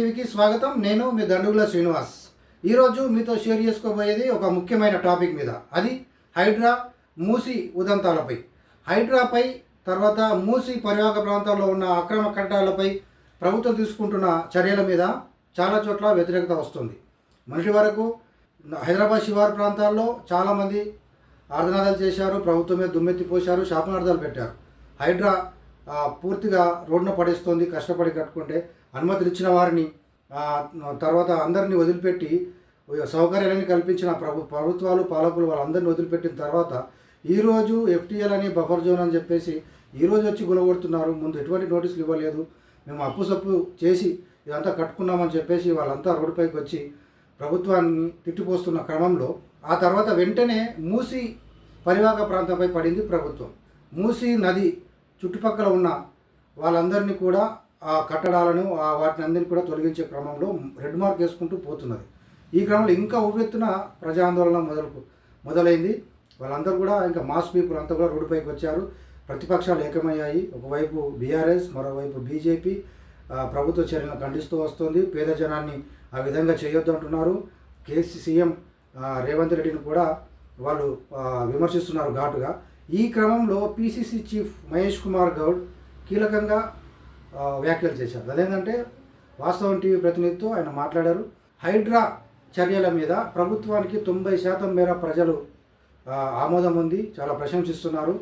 టీవీకి స్వాగతం. నేను మీ దండుగుల శ్రీనివాస్. ఈరోజు మీతో షేర్ చేసుకోబోయేది ఒక ముఖ్యమైన టాపిక్ మీద. అది హైడ్రా మూసి ఉదంతాలపై. హైడ్రాపై తర్వాత మూసి పరివాహక ప్రాంతాల్లో ఉన్న అక్రమ కట్టడాలపై ప్రభుత్వం తీసుకుంటున్న చర్యల మీద చాలా చోట్ల వ్యతిరేకత వస్తుంది. మొన్నటి వరకు హైదరాబాద్ శివారు ప్రాంతాల్లో చాలామంది ఆర్ధనాదాలు చేశారు, ప్రభుత్వం మీద దుమ్మెత్తి పోశారు, శాపనార్థాలు పెట్టారు. హైడ్రా పూర్తిగా రోడ్డున పడేస్తుంది, కష్టపడి కట్టుకుంటే అనుమతులు ఇచ్చిన వారిని తర్వాత అందరినీ వదిలిపెట్టి సౌకర్యాలని కల్పించిన ప్రభుత్వాలు పాలకులు వాళ్ళందరినీ వదిలిపెట్టిన తర్వాత ఈరోజు ఎఫ్టీఎల్ అని బఫర్ జోన్ అని చెప్పేసి ఈరోజు వచ్చి గులగొడుతున్నారు. ముందు ఎటువంటి నోటీసులు ఇవ్వలేదు, మేము అప్పు సప్పు చేసి ఇదంతా కట్టుకున్నామని చెప్పేసి వాళ్ళంతా రోడ్డుపైకి వచ్చి ప్రభుత్వాన్ని తిట్టిపోస్తున్న క్రమంలో ఆ తర్వాత వెంటనే మూసి పరివాహక ప్రాంతంపై పడింది ప్రభుత్వం. మూసి నది చుట్టుపక్కల ఉన్న వాళ్ళందరినీ కూడా ఆ కట్టడాలను వాటిని అందరినీ కూడా తొలగించే క్రమంలో రెడ్ మార్క్ వేసుకుంటూ పోతున్నది. ఈ క్రమంలో ఇంకా ఉవ్వెత్తున ప్రజా ఆందోళన మొదలైంది. వాళ్ళందరూ కూడా ఇంకా మాస్ పీపుల్ అంతా కూడా రోడ్డుపైకి వచ్చారు. ప్రతిపక్షాలు ఏకమయ్యాయి. ఒకవైపు బీఆర్ఎస్, మరోవైపు బీజేపీ ప్రభుత్వ చర్యలను ఖండిస్తూ వస్తుంది. పేద జనాన్ని ఆ విధంగా చేయొద్దు అంటున్నారు. సీఎం రేవంత్ రెడ్డిని కూడా వాళ్ళు విమర్శిస్తున్నారు ఘాటుగా. ఈ క్రమంలో పీసీసీ చీఫ్ మహేష్ కుమార్ గౌడ్ కీలకంగా వ్యాఖ్యలు చేశారు. అదేంటంటే వాస్తవం టీవీ ప్రతినిధితో ఆయన మాట్లాడారు. హైడ్రా చర్యల మీద ప్రభుత్వానికి 90% మేర ప్రజలు ఆమోదం ఉంది, చాలా ప్రశంసిస్తున్నారు.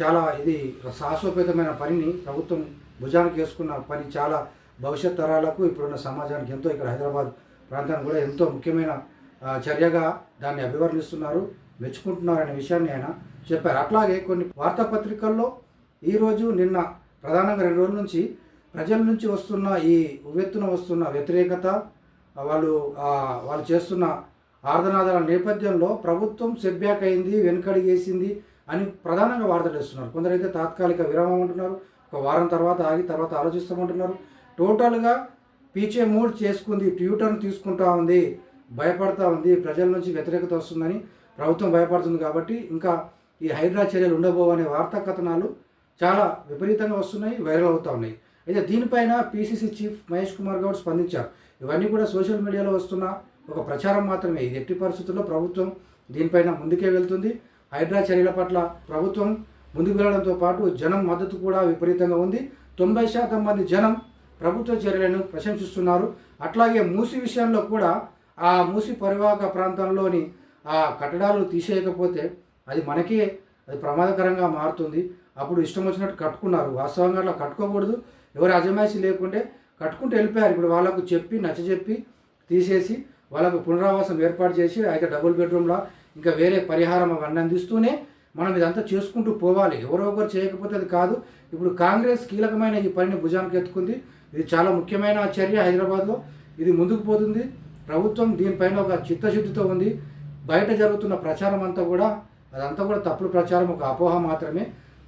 చాలా ఇది సాహసోపేతమైన పనిని ప్రభుత్వం భుజానికి వేసుకున్న పని, చాలా భవిష్యత్ తరాలకు ఇప్పుడున్న సమాజానికి ఎంతో, ఇక్కడ హైదరాబాద్ ప్రాంతానికి కూడా ఎంతో ముఖ్యమైన చర్యగా దాన్ని అభివర్ణిస్తున్నారు, మెచ్చుకుంటున్నారనే విషయాన్ని ఆయన చెప్పారు. అట్లాగే కొన్ని వార్తాపత్రికల్లో ఈరోజు నిన్న ప్రధానంగా 2 రోజుల నుంచి ప్రజల నుంచి వస్తున్న ఈ ఉవ్వెత్తున వస్తున్న వ్యతిరేకత, వాళ్ళు చేస్తున్న ఆర్ధనాదాల నేపథ్యంలో ప్రభుత్వం సెట్ బ్యాక్ అయింది, వెనుకడిగేసింది అని ప్రధానంగా వార్తలు వేస్తున్నారు. కొందరైతే తాత్కాలిక విరామం అంటున్నారు, ఒక వారం తర్వాత ఆగి తర్వాత ఆలోచిస్తామంటున్నారు. టోటల్గా పీచే మూడ్ చేసుకుంది, ట్యూటర్ను తీసుకుంటా ఉంది, భయపడతా ఉంది, ప్రజల నుంచి వ్యతిరేకత వస్తుందని ప్రభుత్వం భయపడుతుంది. కాబట్టి ఇంకా ఈ హైడ్రా చర్యలు ఉండబోవనే వార్తా కథనాలు చాలా విపరీతంగా వస్తున్నాయి, వైరల్ అవుతూ ఉన్నాయి. అయితే దీనిపైన పీసీసీ చీఫ్ మహేష్ కుమార్ గౌడ్ స్పందించారు. ఇవన్నీ కూడా సోషల్ మీడియాలో వస్తున్న ఒక ప్రచారం మాత్రమే. ఇది ఎట్టి పరిస్థితుల్లో ప్రభుత్వం దీనిపైన ముందుకే వెళ్తుంది. హైడ్రా చర్యల పట్ల ప్రభుత్వం ముందుకు వెళ్ళడంతో పాటు జనం మద్దతు కూడా విపరీతంగా ఉంది. 90% మంది జనం ప్రభుత్వ చర్యలను ప్రశంసిస్తున్నారు. అట్లాగే మూసి విషయంలో కూడా ఆ మూసి పరివాహక ప్రాంతంలోని ఆ కట్టడాలు తీసేయకపోతే అది మనకే అది ప్రమాదకరంగా మారుతుంది. అప్పుడు ఇష్టం వచ్చినట్టు కట్టుకున్నారు. వాస్తవంగా అట్లా కట్టుకోకూడదు, ఎవరి అజమాయిషీ లేకుంటే కట్టుకుంటూ వెళ్ళిపోయారు. ఇప్పుడు వాళ్ళకు చెప్పి నచ్చజెప్పి తీసేసి వాళ్ళకు పునరావాసం ఏర్పాటు చేసి అయితే డబుల్ బెడ్రూమ్లా ఇంకా వేరే పరిహారం అవన్నీ అందిస్తూనే మనం ఇదంతా చేసుకుంటూ పోవాలి. ఎవరో ఒకరు చేయకపోతే అది కాదు. ఇప్పుడు కాంగ్రెస్ కీలకమైన ఈ పనిని భుజానికి ఎత్తుకుంది. ఇది చాలా ముఖ్యమైన చర్య హైదరాబాద్లో. ఇది ముందుకు పోతుంది. ప్రభుత్వం దీనిపైన ఒక చిత్తశుద్ధితో ఉంది. బయట జరుగుతున్న ప్రచారం అంతా కూడా అదంతా కూడా తప్పుడు ప్రచారం, ఒక అపోహ మాత్రమే.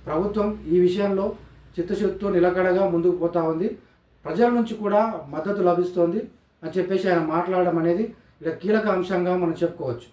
ప్రభుత్వం ఈ విషయంలో చిత్తశుద్ధితో నిలకడగా ముందుకు పోతూ ఉంది. ప్రజల నుంచి కూడా మద్దతు లభిస్తోంది అని చెప్పేసి ఆయన మాట్లాడడం అనేది ఇలా కీలక అంశంగా మనం చెప్పుకోవచ్చు.